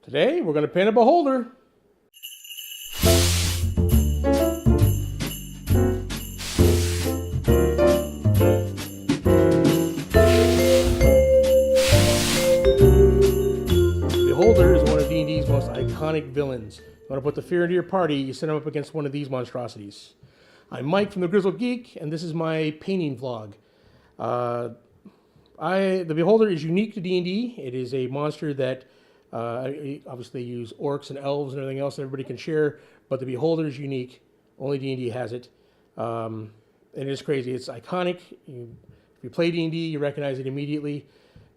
Today we're going to paint a beholder. Beholder is one of D&D's most iconic villains. You want to put the fear into your party, you send them up against one of these monstrosities. I'm Mike from the Grizzled Geek, and this is my painting vlog. The Beholder is unique to D&D. It is a monster that obviously use orcs and elves and everything else that everybody can share, but the Beholder is unique. Only D&D has it. And it is crazy. It's iconic. If you play D&D, you recognize it immediately,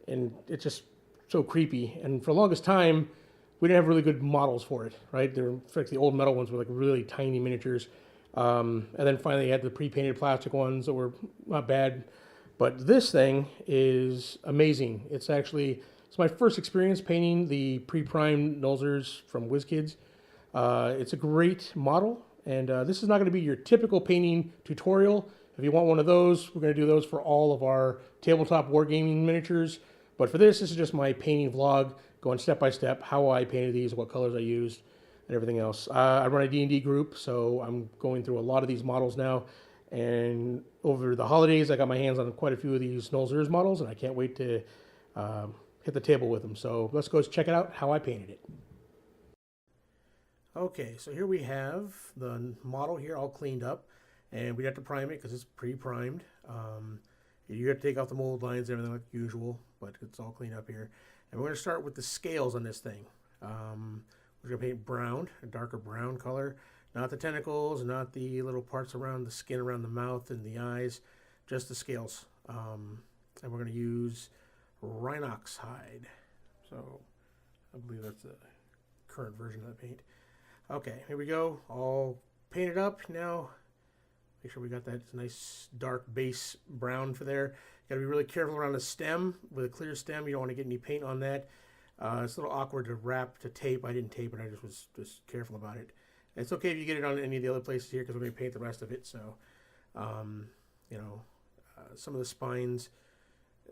and it's just so creepy. And for the longest time, we didn't have really good models for it, right? In fact, the old metal ones were like really tiny miniatures. And then finally you had the pre-painted plastic ones that were not bad. But this thing is amazing. It's my first experience painting the pre-primed Nulzers from WizKids. It's a great model, and this is not going to be your typical painting tutorial. If you want one of those, we're going to do those for all of our tabletop wargaming miniatures. But for this is just my painting vlog, going step by step, how I painted these, what colors I used, and everything else. I run a D&D group, so I'm going through a lot of these models now. And over the holidays, I got my hands on quite a few of these Nulzers models, and I can't wait to hit the table with them. So let's go check it out, how I painted it. Okay, so here we have the model here all cleaned up, and we have to prime it because it's pre-primed. You have to take off the mold lines and everything like usual, but it's all cleaned up here. And we're going to start with the scales on this thing. We're going to paint brown, a darker brown color. Not the tentacles, not the little parts around the skin, around the mouth and the eyes, just the scales. And we're going to use Rhinox hide. So I believe that's the current version of the paint. Okay, here we go. All painted up. Now, make sure we got that nice dark base brown for there. Got to be really careful around the stem. With a clear stem, you don't want to get any paint on that. It's a little awkward to tape. I didn't tape it. I was just careful about it. It's okay if you get it on any of the other places here because we're going to paint the rest of it. So, some of the spines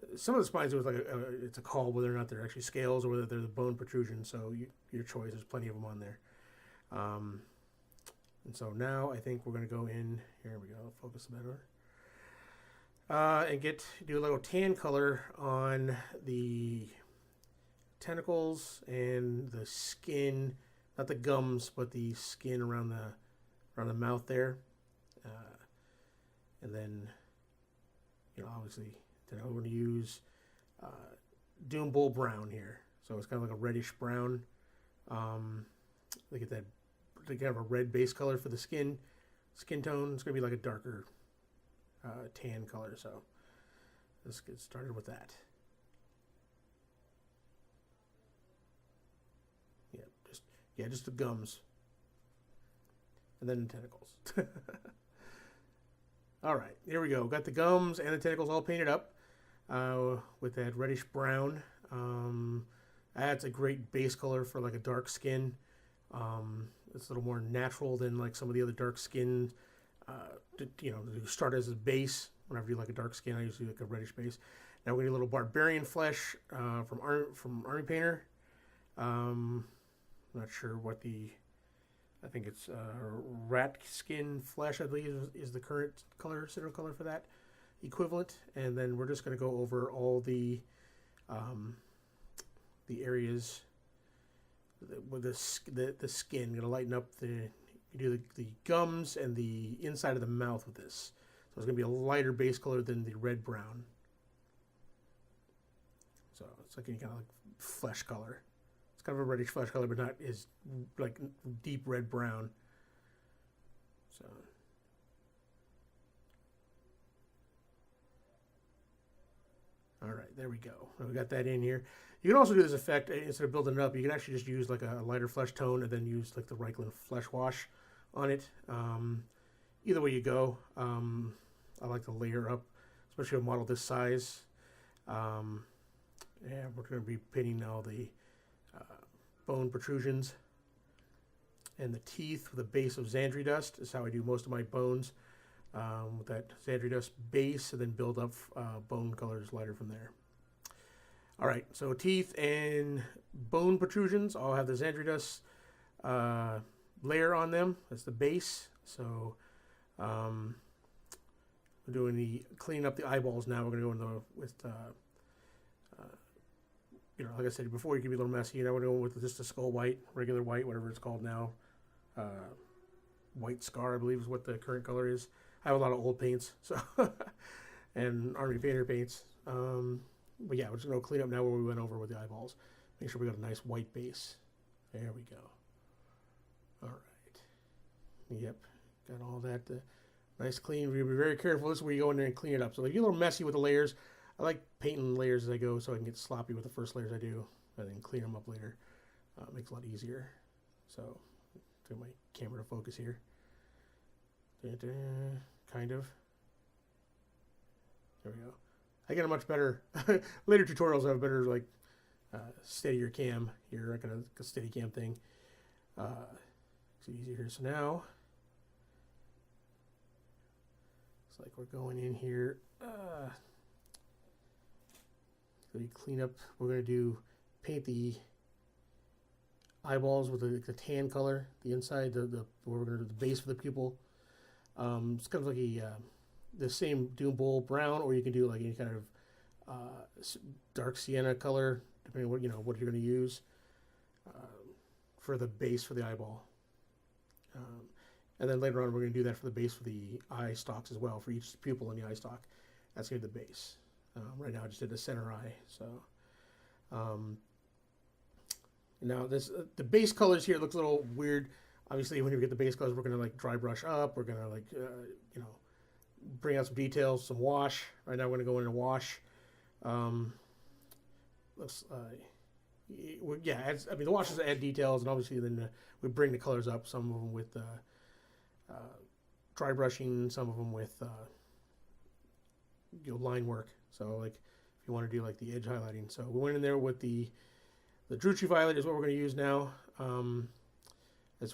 it was like it's a call whether or not they're actually scales or whether they're the bone protrusion. So your choice. There's plenty of them on there. And so now I think we're going to go in. Here we go. Focus better. And do a little tan color on the tentacles and the skin. Not the gums, but the skin around the mouth there, and then, obviously, then I'm going to use Doom Bull Brown here. So it's kind of like a reddish brown. They get kind of a red base color for the skin tone. It's going to be like a darker tan color. So let's get started with that. Yeah, just the gums. And then the tentacles. All right, here we go. Got the gums and the tentacles all painted up with that reddish brown. That's a great base color for like a dark skin. It's a little more natural than like some of the other dark skin. To start as a base. Whenever you like a dark skin, I usually like a reddish base. Now we need a little barbarian flesh from Army Painter. Not sure what I think it's rat skin flesh, I believe, is the current center color for that equivalent. And then we're just going to go over all the areas with the skin. Going to lighten up you do the gums and the inside of the mouth with this. So it's going to be a lighter base color than the red brown. So it's like any kind of like flesh color. Kind of a reddish flesh color, but not as like deep red brown. So all right, there we go. We got that in here. You can also do this effect instead of building it up. You can actually just use like a lighter flesh tone and then use like the Reichland flesh wash on it. Either way you go. I like to layer up, especially a model this size. Yeah, we're going to be painting all the bone protrusions and the teeth with a base of Xandri dust is how I do most of my bones, with that Xandri dust base, and then build up bone colors lighter from there. All right, so teeth and bone protrusions all have the Xandridus layer on them. That's the base. So we're doing the cleaning up the eyeballs now. We're going to go in with you know, like I said before, you can be a little messy. You know, we're going with just a skull white, regular white, whatever it's called now. White Scar, I believe, is what the current color is. I have a lot of old paints, so and Army Painter paints. But yeah, we're just going to clean up now where we went over with the eyeballs. Make sure we got a nice white base. There we go. All right. Yep, got all that nice clean. We'll be very careful. This is where you go in there and clean it up. So if you get a little messy with the layers, I like painting layers as I go so I can get sloppy with the first layers I do and then clean them up later. Makes it a lot easier. So, do my camera to focus here. Kind of. There we go. I get a much better, later tutorials have a better, like, steadier cam here, like a steady cam thing. It's easier here. So now, it's like we're going in here. So you clean up. We're going to paint the eyeballs with the tan color, the inside, where we're going to do the base for the pupil. It's kind of like the same Doom Bowl brown, or you can do like any kind of dark sienna color, depending on what you're going to use for the base for the eyeball. And then later on, we're going to do that for the base for the eye stalks as well, for each pupil in the eye stalk. That's going to be the base. Right now, I just did the center eye. So now the base colors here looks a little weird. Obviously, when you get the base colors, we're going to like dry brush up. We're going to like bring out some details, some wash. Right now, we're going to go in and wash. The washes add details, and obviously then we bring the colors up. Some of them with dry brushing, some of them with line work. So like if you want to do like the edge highlighting. So we went in there with the Druchii Violet is what we're going to use now. It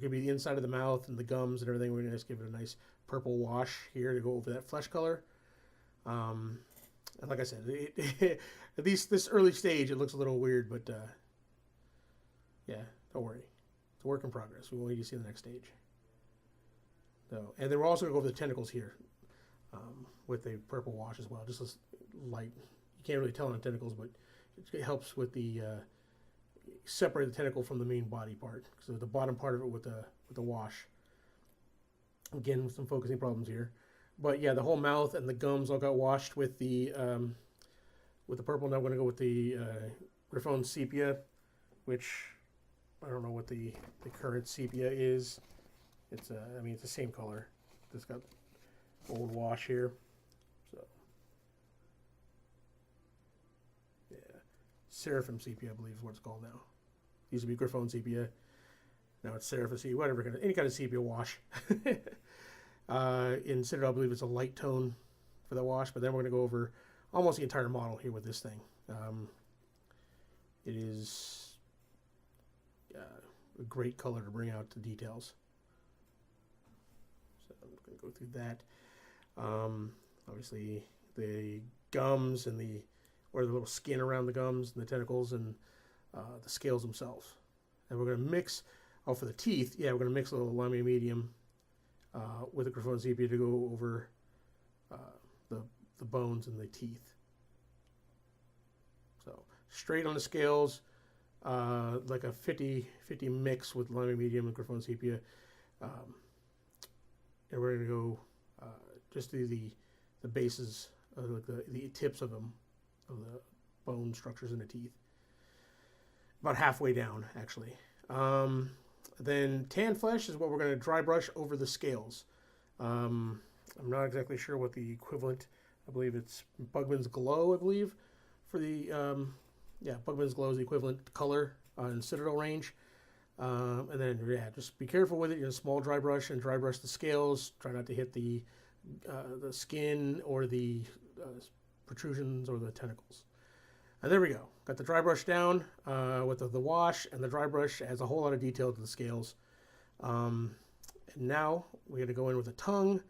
could be the inside of the mouth and the gums and everything. We're going to just give it a nice purple wash here to go over that flesh color. And like I said, at least this early stage, it looks a little weird, but yeah, don't worry. It's a work in progress. We won't need to see the next stage. So, and then we're also going to go over the tentacles here with a purple wash as well. Just as light. You can't really tell on the tentacles, but it helps with the separate the tentacle from the main body part. So the bottom part of it with the wash. Again, some focusing problems here. But yeah, the whole mouth and the gums all got washed with the purple. Now I'm going to go with the Griffon Sepia, which I don't know what the current sepia is. It's it's the same color. It's got old wash here. So yeah, Seraphim Sepia, I believe is what it's called now. Used to be Griffon Sepia. Now it's Seraphim Sepia. Whatever, any kind of sepia wash. In Citadel, I believe it's a light tone for the wash, but then we're going to go over almost the entire model here with this thing. It is a great color to bring out the details. So I'm going to go through that. Obviously, the gums and the little skin around the gums and the tentacles and the scales themselves. And we're going to mix, for the teeth, we're going to mix a little lime medium with the Griffon Sepia to go over the bones and the teeth. So straight on the scales, like a 50-50 mix with lime medium and Griffon Sepia. And we're going to go just do the bases, like the tips of them, of the bone structures in the teeth. About halfway down, actually. Then tan flesh is what we're going to dry brush over the scales. I'm not exactly sure what the equivalent, I believe it's Bugman's Glow, I believe, for the, Bugman's Glow is the equivalent color in Citadel range. And then, just be careful with it. You're a small dry brush and dry brush the scales. Try not to hit the skin or the protrusions or the tentacles. And there we go. Got the dry brush down with the wash, and the dry brush adds a whole lot of detail to the scales. And now we're going to go in with the tongue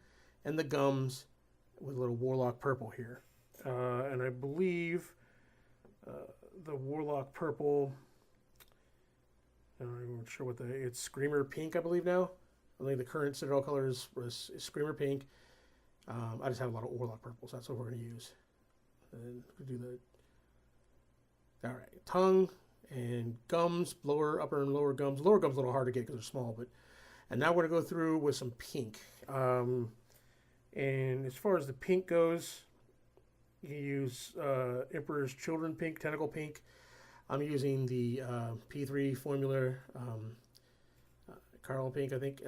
and the gums with a little Warlock purple here. and I believe the Warlock purple. I'm not sure what it's Screamer pink, I believe now. I think the current Citadel color is Screamer pink. I just have a lot of Warlock purples. That's what we're going to use. And we'll do the all right, tongue and gums, upper and lower gums. Lower gums a little hard to get because they're small, but and now we're going to go through with some pink. And as far as the pink goes, you can use Emperor's Children pink, Tentacle pink. I'm using the P3 formula, Carl pink, I think.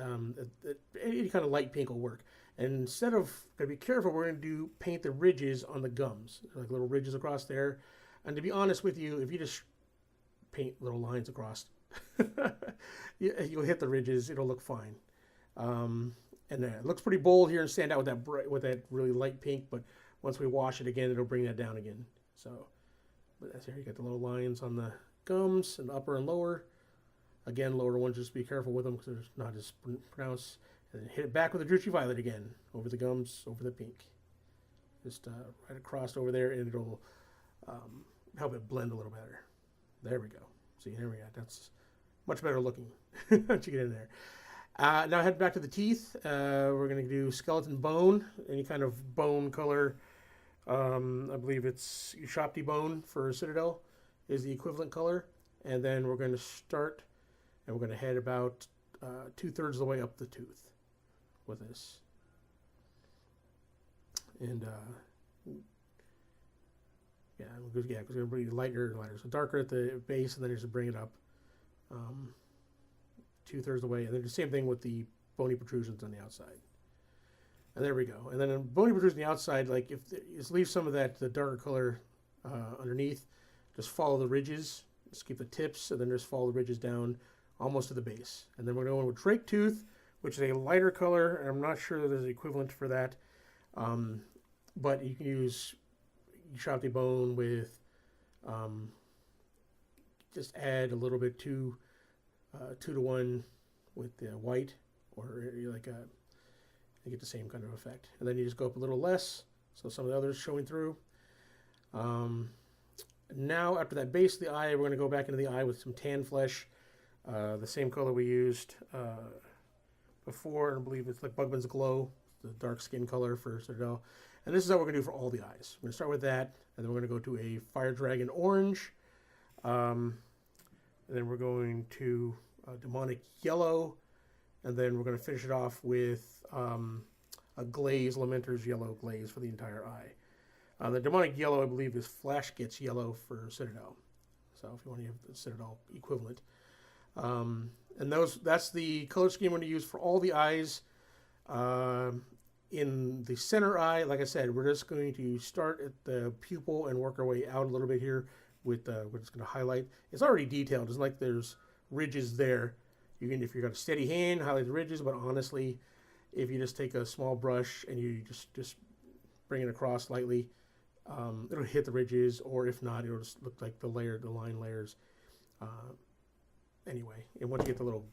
Any kind of light pink will work. And instead of, gotta be careful, we're going to paint the ridges on the gums, like little ridges across there. And to be honest with you, if you just paint little lines across, you'll hit the ridges. It'll look fine. And it looks pretty bold here and stand out with that really light pink. But once we wash it again, it'll bring that down again. So, but that's here. You got the little lines on the gums and upper and lower. Again, lower ones, just be careful with them because they're not as pronounced. And then hit it back with the Druchii Violet again, over the gums, over the pink. Just right across over there, and it'll help it blend a little better. There we go. See, there we go. That's much better looking once you get in there. Now head back to the teeth. We're going to do skeleton bone, any kind of bone color. I believe it's Ushapti bone for Citadel is the equivalent color. And then we're going to start, and we're going to head about 2/3 of the way up the tooth with this. And because we're going to bring it lighter and lighter. So darker at the base, and then just bring it up 2/3 of the way. And then the same thing with the bony protrusions on the outside. And there we go. And then a bony protrusion on the outside, like just leave some of the darker color underneath. Just follow the ridges. Just keep the tips, and then just follow the ridges down almost to the base. And then we're going with Drake Tooth, which is a lighter color, and I'm not sure that there's an equivalent for that. But you can use Ushapti bone with just add a little bit 2 to 1 with the white, or like you get the same kind of effect. And then you just go up a little less, so some of the others showing through. Now after that base of the eye, we're going to go back into the eye with some tan flesh, the same color we used before, and I believe it's like Bugman's Glow, the dark skin color for Citadel. And this is how we're going to do for all the eyes. We're going to start with that, and then we're going to go to a Fire Dragon Orange, and then we're going to Demonic Yellow, and then we're going to finish it off with a glaze, Lamenter's Yellow glaze for the entire eye. The Demonic Yellow, I believe, is Flash Gets Yellow for Citadel. So if you want to have the Citadel equivalent. And that's the color scheme we're going to use for all the eyes. In the center eye, like I said, we're just going to start at the pupil and work our way out a little bit here with we're just going to highlight. It's already detailed. It's like there's ridges there. You can, if you've got a steady hand, highlight the ridges, but honestly, if you just take a small brush and you just bring it across lightly, it'll hit the ridges, or if not, it'll just look like the line layers. Anyway, and once you get the little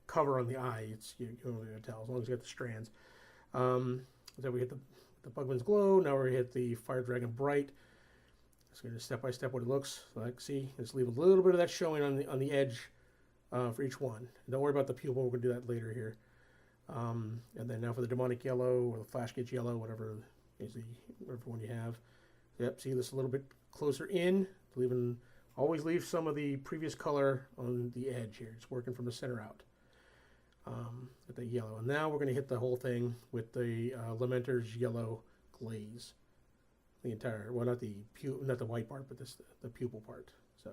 cover on the eye, you're only going to tell as long as you got the strands. Then we hit the Bugman's Glow. Now we hit the Fire Dragon Bright. Just going to step by step what it looks like. See, just leave a little bit of that showing on the edge for each one. Don't worry about the pupil. We're going to do that later here. And then now for the Demonic Yellow or the Flash Gets Yellow, whatever one you have. Yep, see this a little bit closer in. Always leave some of the previous color on the edge here. It's working from the center out with the yellow. And now we're going to hit the whole thing with the Lamenter's Yellow glaze. The entire, well, not the white part, but the pupil part. So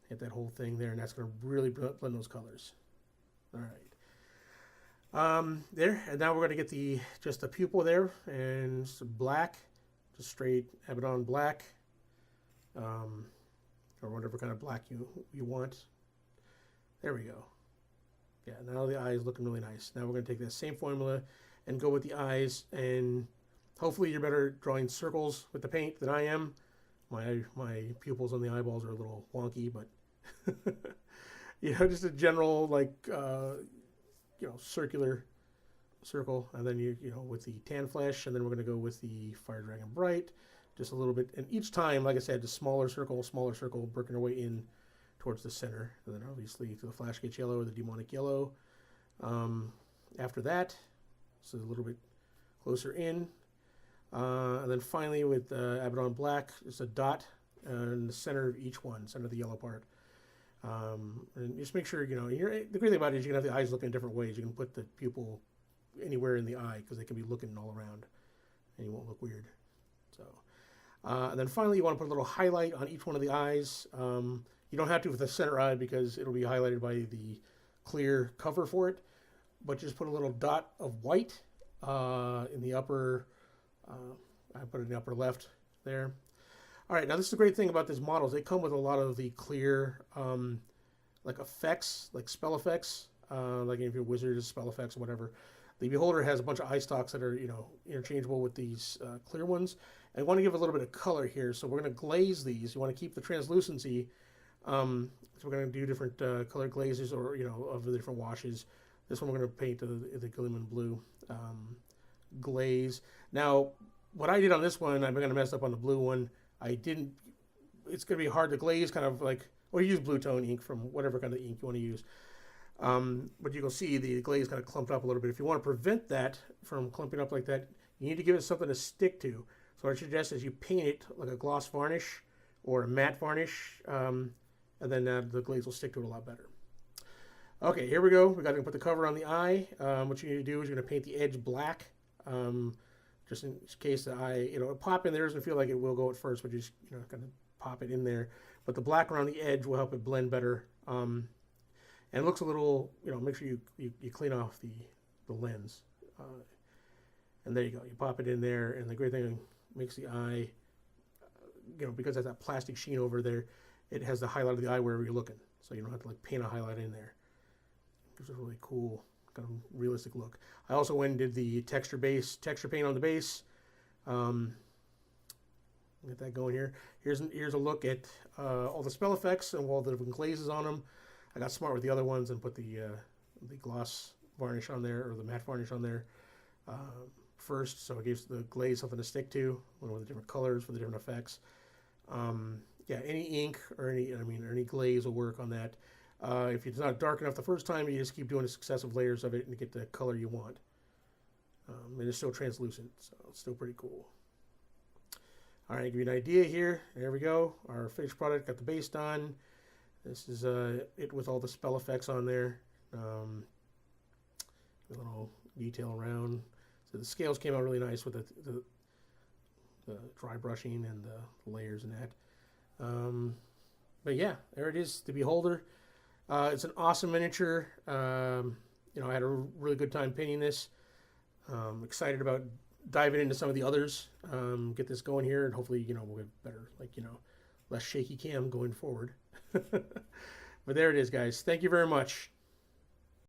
hit that whole thing there, and that's going to really blend those colors. All right. There, and now we're going to get just the pupil there, and some black, just straight Abaddon black, or whatever kind of black you want. There we go. Yeah, now the eye is looking really nice. Now we're going to take that same formula and go with the eyes, and hopefully you're better drawing circles with the paint than I am. My pupils on the eyeballs are a little wonky, but just a general circular circle, and then you know with the tan flesh, and then we're going to go with the fire dragon bright, just a little bit. And each time, like I said, the smaller circle, working our way in towards the center, and then obviously to the flash gate yellow or the demonic yellow. After that, so a little bit closer in, and then finally with Abaddon black, just a dot in the center of each one, center of the yellow part. And just make sure, you know, the great thing about it is you can have the eyes looking in different ways. You can put the pupil anywhere in the eye because they can be looking all around and you won't look weird. So, and then finally you want to put a little highlight on each one of the eyes. You don't have to with the center eye because it'll be highlighted by the clear cover for it, but just put a little dot of white in the upper, I put it in the upper left there. All right, now this is the great thing about these models. They come with a lot of the clear, like effects, like spell effects, like if you're a wizard, spell effects or whatever. The Beholder has a bunch of eye stalks that are, you know, interchangeable with these clear ones. And I want to give a little bit of color here, so we're going to glaze these. You want to keep the translucency, so we're going to do different color glazes or, you know, of the different washes. This one we're going to paint the Gilliman blue glaze. Now, what I did on this one, I'm going to mess up on the blue one. I didn't, it's going to be hard to glaze, kind of like, or use blue tone ink from whatever kind of ink you want to use. But you can see the glaze kind of clumped up a little bit. If you want to prevent that from clumping up like that, you need to give it something to stick to. So what I suggest is you paint it like a gloss varnish or a matte varnish, and then the glaze will stick to it a lot better. Okay, here we go. We got to put the cover on the eye. What you need to do is you're going to paint the edge black. Just in case the eye, you know, pop in there doesn't feel like it will go at first, but you just, you know, kind of pop it in there. But the black around the edge will help it blend better. And it looks a little, you know, make sure you clean off the lens. And there you go. You pop it in there, and the great thing makes the eye, you know, because it has that plastic sheen over there, it has the highlight of the eye wherever you're looking. So you don't have to like paint a highlight in there. Gives a really cool, kind of realistic look. I also went and did the texture paint on the base. Get that going here. Here's a look at all the spell effects and all the different glazes on them. I got smart with the other ones and put the gloss varnish on there, or the matte varnish on there first, so it gives the glaze something to stick to, with the different colors for the different effects. Yeah, any ink or any glaze will work on that. If it's not dark enough the first time, you just keep doing the successive layers of it and get the color you want. And it's still translucent, so it's still pretty cool. All right, give you an idea here. There we go. Our finished product, got the base done. This is it with all the spell effects on there. A little detail around. So the scales came out really nice with the dry brushing and the layers and that. But yeah, there it is, the Beholder. It's an awesome miniature. You know, I had a really good time painting this. Excited about diving into some of the others. Get this going here, and hopefully, you know, we'll get better, like, you know, less shaky cam going forward. But there it is, guys. Thank you very much.